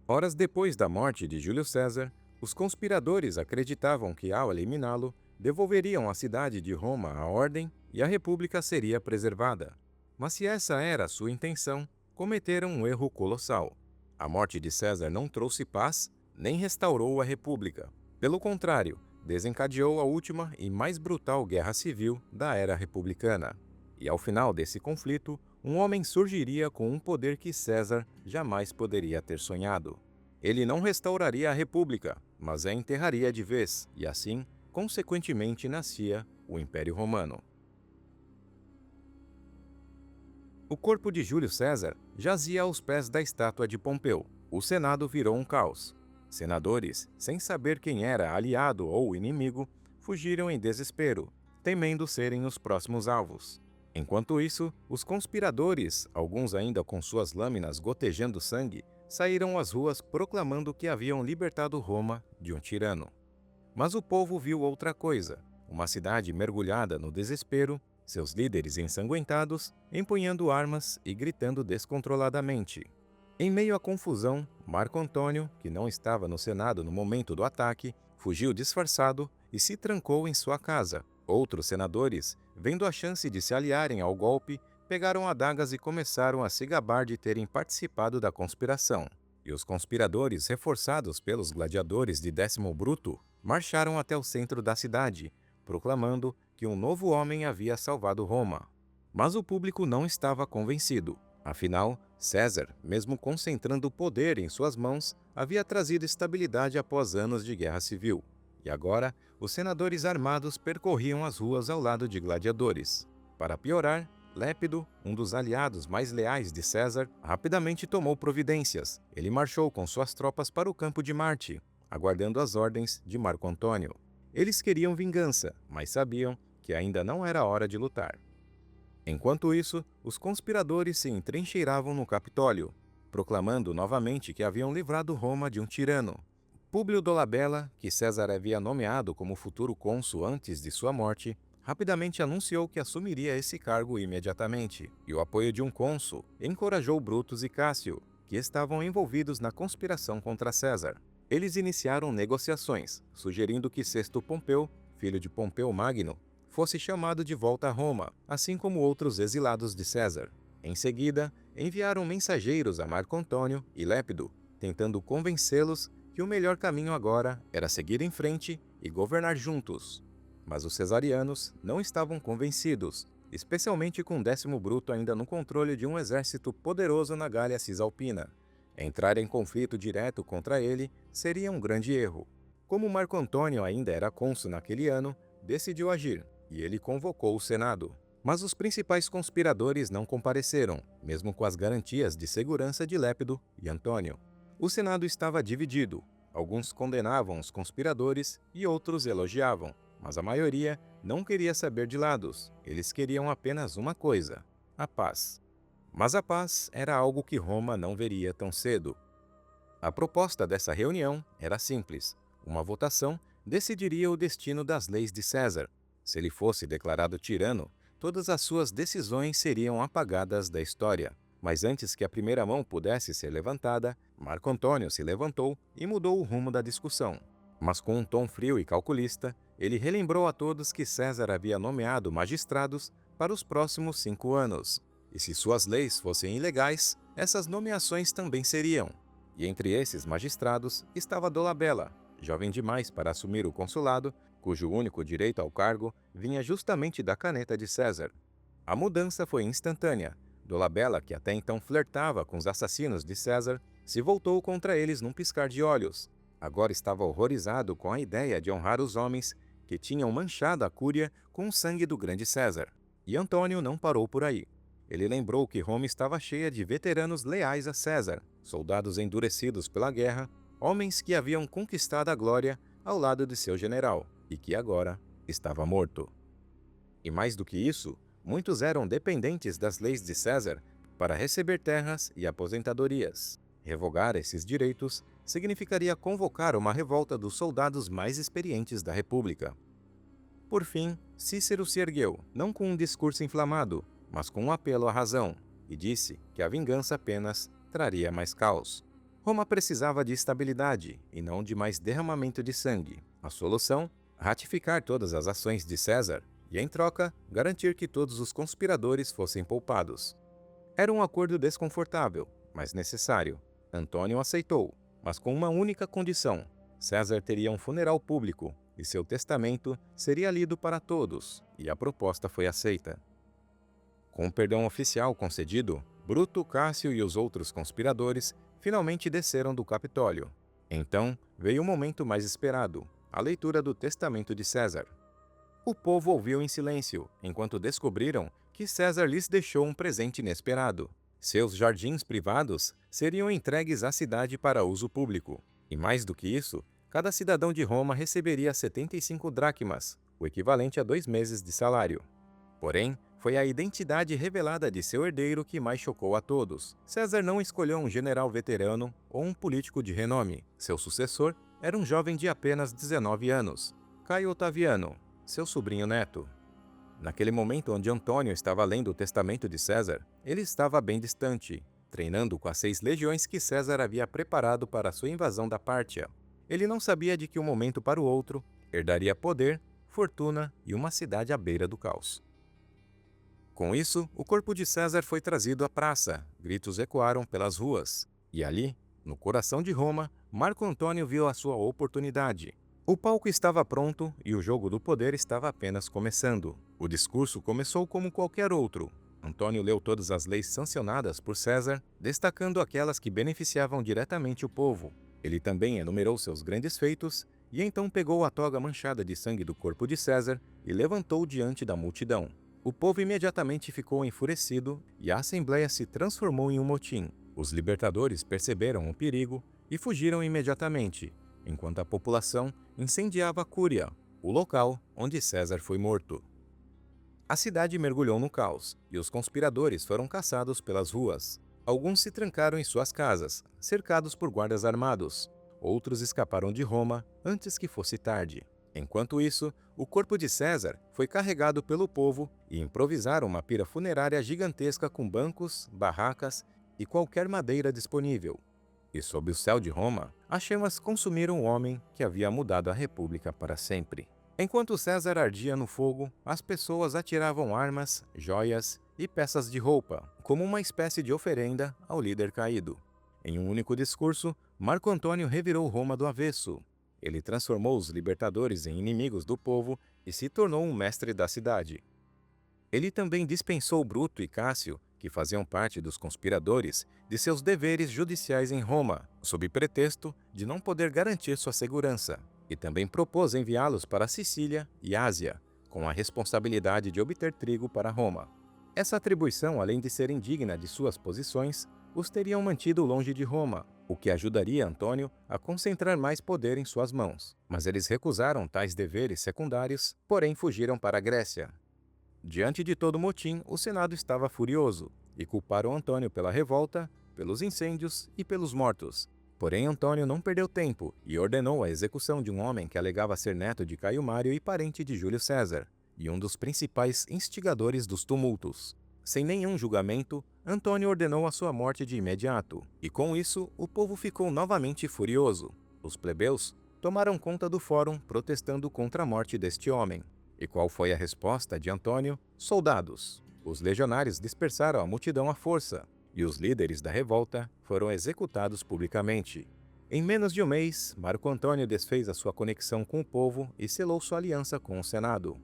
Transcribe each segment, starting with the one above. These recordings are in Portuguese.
Horas depois da morte de Júlio César, os conspiradores acreditavam que, ao eliminá-lo, devolveriam à cidade de Roma a ordem e a república seria preservada. Mas se essa era a sua intenção, cometeram um erro colossal. A morte de César não trouxe paz, nem restaurou a república. Pelo contrário, desencadeou a última e mais brutal guerra civil da era republicana. E ao final desse conflito, um homem surgiria com um poder que César jamais poderia ter sonhado. Ele não restauraria a república, mas a enterraria de vez, e assim, consequentemente, nascia o Império Romano. O corpo de Júlio César jazia aos pés da estátua de Pompeu. O Senado virou um caos. Senadores, sem saber quem era aliado ou inimigo, fugiram em desespero, temendo serem os próximos alvos. Enquanto isso, os conspiradores, alguns ainda com suas lâminas gotejando sangue, saíram às ruas proclamando que haviam libertado Roma de um tirano. Mas o povo viu outra coisa: uma cidade mergulhada no desespero, seus líderes ensanguentados, empunhando armas e gritando descontroladamente. Em meio à confusão, Marco Antônio, que não estava no Senado no momento do ataque, fugiu disfarçado e se trancou em sua casa. Outros senadores, vendo a chance de se aliarem ao golpe, pegaram adagas e começaram a se gabar de terem participado da conspiração. E os conspiradores, reforçados pelos gladiadores de Décimo Bruto, marcharam até o centro da cidade, proclamando que um novo homem havia salvado Roma. Mas o público não estava convencido. Afinal, César, mesmo concentrando o poder em suas mãos, havia trazido estabilidade após anos de guerra civil. E agora, os senadores armados percorriam as ruas ao lado de gladiadores. Para piorar, Lépido, um dos aliados mais leais de César, rapidamente tomou providências. Ele marchou com suas tropas para o campo de Marte, aguardando as ordens de Marco Antônio. Eles queriam vingança, mas sabiam que ainda não era hora de lutar. Enquanto isso, os conspiradores se entrincheiravam no Capitólio, proclamando novamente que haviam livrado Roma de um tirano. Públio Dolabella, que César havia nomeado como futuro cônsul antes de sua morte, rapidamente anunciou que assumiria esse cargo imediatamente, e o apoio de um cônsul encorajou Brutus e Cássio, que estavam envolvidos na conspiração contra César. Eles iniciaram negociações, sugerindo que Sexto Pompeu, filho de Pompeu Magno, fosse chamado de volta a Roma, assim como outros exilados de César. Em seguida, enviaram mensageiros a Marco Antônio e Lépido, tentando convencê-los que o melhor caminho agora era seguir em frente e governar juntos. Mas os cesarianos não estavam convencidos, especialmente com Décimo Bruto ainda no controle de um exército poderoso na Gália Cisalpina. Entrar em conflito direto contra ele seria um grande erro. Como Marco Antônio ainda era cônsul naquele ano, decidiu agir, e ele convocou o Senado. Mas os principais conspiradores não compareceram, mesmo com as garantias de segurança de Lépido e Antônio. O Senado estava dividido. Alguns condenavam os conspiradores e outros elogiavam, mas a maioria não queria saber de lados. Eles queriam apenas uma coisa: a paz. Mas a paz era algo que Roma não veria tão cedo. A proposta dessa reunião era simples. Uma votação decidiria o destino das leis de César. Se ele fosse declarado tirano, todas as suas decisões seriam apagadas da história. Mas antes que a primeira mão pudesse ser levantada, Marco Antônio se levantou e mudou o rumo da discussão. Mas com um tom frio e calculista, ele relembrou a todos que César havia nomeado magistrados para os próximos 5 anos. E se suas leis fossem ilegais, essas nomeações também seriam. E entre esses magistrados estava Dolabella, jovem demais para assumir o consulado, cujo único direito ao cargo vinha justamente da caneta de César. A mudança foi instantânea. Dolabella, que até então flertava com os assassinos de César, se voltou contra eles num piscar de olhos. Agora estava horrorizado com a ideia de honrar os homens que tinham manchado a Cúria com o sangue do grande César. E Antônio não parou por aí. Ele lembrou que Roma estava cheia de veteranos leais a César, soldados endurecidos pela guerra, homens que haviam conquistado a glória ao lado de seu general, e que agora estava morto. E mais do que isso, muitos eram dependentes das leis de César para receber terras e aposentadorias. Revogar esses direitos significaria convocar uma revolta dos soldados mais experientes da República. Por fim, Cícero se ergueu, não com um discurso inflamado, mas com um apelo à razão, e disse que a vingança apenas traria mais caos. Roma precisava de estabilidade e não de mais derramamento de sangue. A solução? Ratificar todas as ações de César e, em troca, garantir que todos os conspiradores fossem poupados. Era um acordo desconfortável, mas necessário. Antônio aceitou, mas com uma única condição: César teria um funeral público e seu testamento seria lido para todos, e a proposta foi aceita. Com o perdão oficial concedido, Bruto, Cássio e os outros conspiradores finalmente desceram do Capitólio. Então veio o momento mais esperado: a leitura do testamento de César. O povo ouviu em silêncio, enquanto descobriram que César lhes deixou um presente inesperado. Seus jardins privados seriam entregues à cidade para uso público. E mais do que isso, cada cidadão de Roma receberia 75 dracmas, o equivalente a 2 meses de salário. Porém, foi a identidade revelada de seu herdeiro que mais chocou a todos. César não escolheu um general veterano ou um político de renome. Seu sucessor era um jovem de apenas 19 anos, Caio Otaviano, seu sobrinho neto. Naquele momento onde Antônio estava lendo o testamento de César, ele estava bem distante, treinando com as 6 legiões que César havia preparado para sua invasão da Pártia. Ele não sabia de que um momento para o outro herdaria poder, fortuna e uma cidade à beira do caos. Com isso, o corpo de César foi trazido à praça, gritos ecoaram pelas ruas. E ali, no coração de Roma, Marco Antônio viu a sua oportunidade. O palco estava pronto e o jogo do poder estava apenas começando. O discurso começou como qualquer outro. Antônio leu todas as leis sancionadas por César, destacando aquelas que beneficiavam diretamente o povo. Ele também enumerou seus grandes feitos e então pegou a toga manchada de sangue do corpo de César e levantou diante da multidão. O povo imediatamente ficou enfurecido e a assembleia se transformou em um motim. Os libertadores perceberam o perigo e fugiram imediatamente, enquanto a população incendiava a Cúria, o local onde César foi morto. A cidade mergulhou no caos e os conspiradores foram caçados pelas ruas. Alguns se trancaram em suas casas, cercados por guardas armados. Outros escaparam de Roma antes que fosse tarde. Enquanto isso, o corpo de César foi carregado pelo povo e improvisaram uma pira funerária gigantesca com bancos, barracas e qualquer madeira disponível. E sob o céu de Roma, as chamas consumiram o homem que havia mudado a república para sempre. Enquanto César ardia no fogo, as pessoas atiravam armas, joias e peças de roupa, como uma espécie de oferenda ao líder caído. Em um único discurso, Marco Antônio revirou Roma do avesso. Ele transformou os libertadores em inimigos do povo e se tornou um mestre da cidade. Ele também dispensou Bruto e Cássio, que faziam parte dos conspiradores, de seus deveres judiciais em Roma, sob pretexto de não poder garantir sua segurança, e também propôs enviá-los para Sicília e Ásia, com a responsabilidade de obter trigo para Roma. Essa atribuição, além de ser indigna de suas posições, os teriam mantido longe de Roma, o que ajudaria Antônio a concentrar mais poder em suas mãos. Mas eles recusaram tais deveres secundários, porém fugiram para a Grécia. Diante de todo o motim, o Senado estava furioso e culparam Antônio pela revolta, pelos incêndios e pelos mortos. Porém, Antônio não perdeu tempo e ordenou a execução de um homem que alegava ser neto de Caio Mário e parente de Júlio César, e um dos principais instigadores dos tumultos. Sem nenhum julgamento, Antônio ordenou a sua morte de imediato, e com isso o povo ficou novamente furioso. Os plebeus tomaram conta do fórum protestando contra a morte deste homem. E qual foi a resposta de Antônio? Soldados. Os legionários dispersaram a multidão à força, e os líderes da revolta foram executados publicamente. Em menos de um mês, Marco Antônio desfez a sua conexão com o povo e selou sua aliança com o Senado.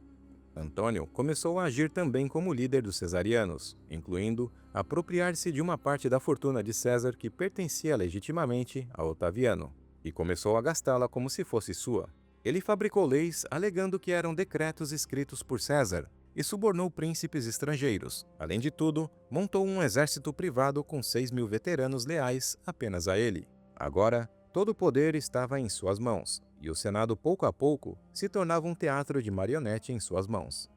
Antônio começou a agir também como líder dos cesarianos, incluindo apropriar-se de uma parte da fortuna de César que pertencia legitimamente a Otaviano, e começou a gastá-la como se fosse sua. Ele fabricou leis alegando que eram decretos escritos por César e subornou príncipes estrangeiros. Além de tudo, montou um exército privado com 6.000 veteranos leais apenas a ele. Agora, todo o poder estava em suas mãos, e o Senado pouco a pouco se tornava um teatro de marionete em suas mãos.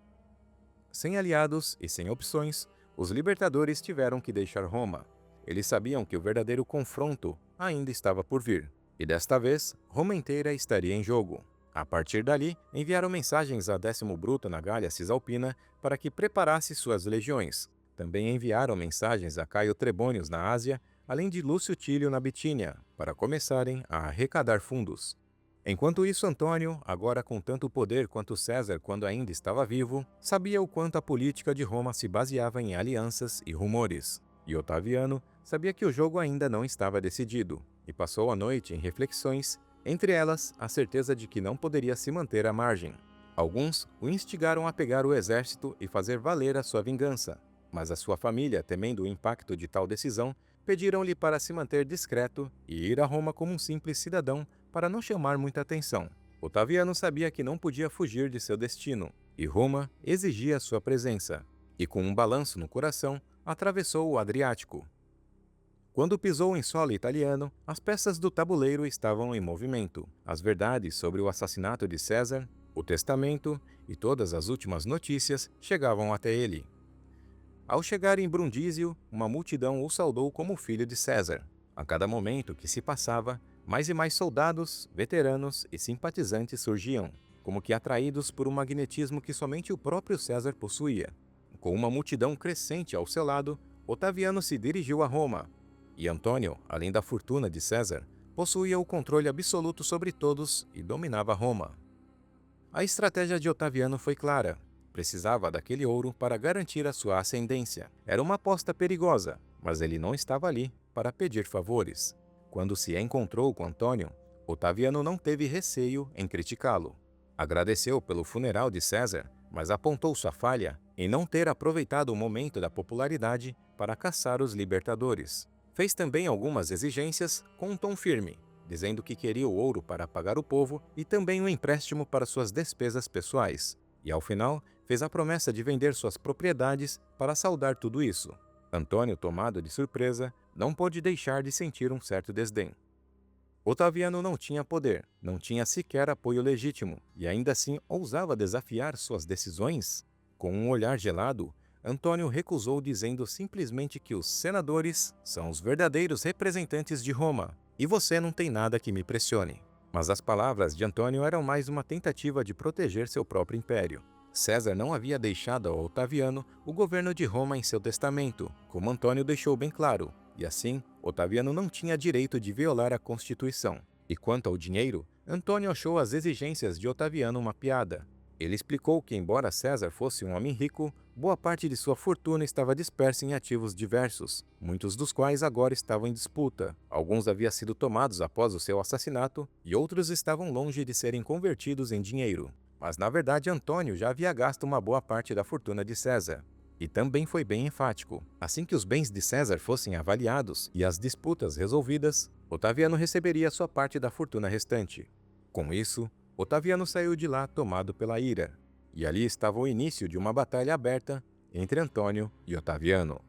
Sem aliados e sem opções, os libertadores tiveram que deixar Roma. Eles sabiam que o verdadeiro confronto ainda estava por vir, e desta vez, Roma inteira estaria em jogo. A partir dali, enviaram mensagens a Décimo Bruto na Gália Cisalpina para que preparasse suas legiões. Também enviaram mensagens a Caio Trebônios na Ásia além de Lúcio Tílio na Bitínia, para começarem a arrecadar fundos. Enquanto isso, Antônio, agora com tanto poder quanto César quando ainda estava vivo, sabia o quanto a política de Roma se baseava em alianças e rumores. E Otaviano sabia que o jogo ainda não estava decidido, e passou a noite em reflexões, entre elas a certeza de que não poderia se manter à margem. Alguns o instigaram a pegar o exército e fazer valer a sua vingança, mas a sua família, temendo o impacto de tal decisão, pediram-lhe para se manter discreto e ir a Roma como um simples cidadão para não chamar muita atenção. Otaviano sabia que não podia fugir de seu destino, e Roma exigia sua presença, e com um balanço no coração, atravessou o Adriático. Quando pisou em solo italiano, as peças do tabuleiro estavam em movimento. As verdades sobre o assassinato de César, o testamento e todas as últimas notícias chegavam até ele. Ao chegar em Brundísio, uma multidão o saudou como filho de César. A cada momento que se passava, mais e mais soldados, veteranos e simpatizantes surgiam, como que atraídos por um magnetismo que somente o próprio César possuía. Com uma multidão crescente ao seu lado, Otaviano se dirigiu a Roma. E Antônio, além da fortuna de César, possuía o controle absoluto sobre todos e dominava Roma. A estratégia de Otaviano foi clara. Precisava daquele ouro para garantir a sua ascendência. Era uma aposta perigosa, mas ele não estava ali para pedir favores. Quando se encontrou com Antônio, Otaviano não teve receio em criticá-lo. Agradeceu pelo funeral de César, mas apontou sua falha em não ter aproveitado o momento da popularidade para caçar os libertadores. Fez também algumas exigências com um tom firme, dizendo que queria o ouro para pagar o povo e também um empréstimo para suas despesas pessoais. E ao final, fez a promessa de vender suas propriedades para saldar tudo isso. Antônio, tomado de surpresa, não pôde deixar de sentir um certo desdém. Otaviano não tinha poder, não tinha sequer apoio legítimo, e ainda assim ousava desafiar suas decisões? Com um olhar gelado, Antônio recusou, dizendo simplesmente que os senadores são os verdadeiros representantes de Roma, e você não tem nada que me pressione. Mas as palavras de Antônio eram mais uma tentativa de proteger seu próprio império. César não havia deixado a Otaviano o governo de Roma em seu testamento, como Antônio deixou bem claro, e assim, Otaviano não tinha direito de violar a Constituição. E quanto ao dinheiro, Antônio achou as exigências de Otaviano uma piada. Ele explicou que, embora César fosse um homem rico, boa parte de sua fortuna estava dispersa em ativos diversos, muitos dos quais agora estavam em disputa. Alguns haviam sido tomados após o seu assassinato e outros estavam longe de serem convertidos em dinheiro. Mas na verdade Antônio já havia gasto uma boa parte da fortuna de César. E também foi bem enfático. Assim que os bens de César fossem avaliados e as disputas resolvidas, Otaviano receberia sua parte da fortuna restante. Com isso, Otaviano saiu de lá tomado pela ira. E ali estava o início de uma batalha aberta entre Antônio e Otaviano.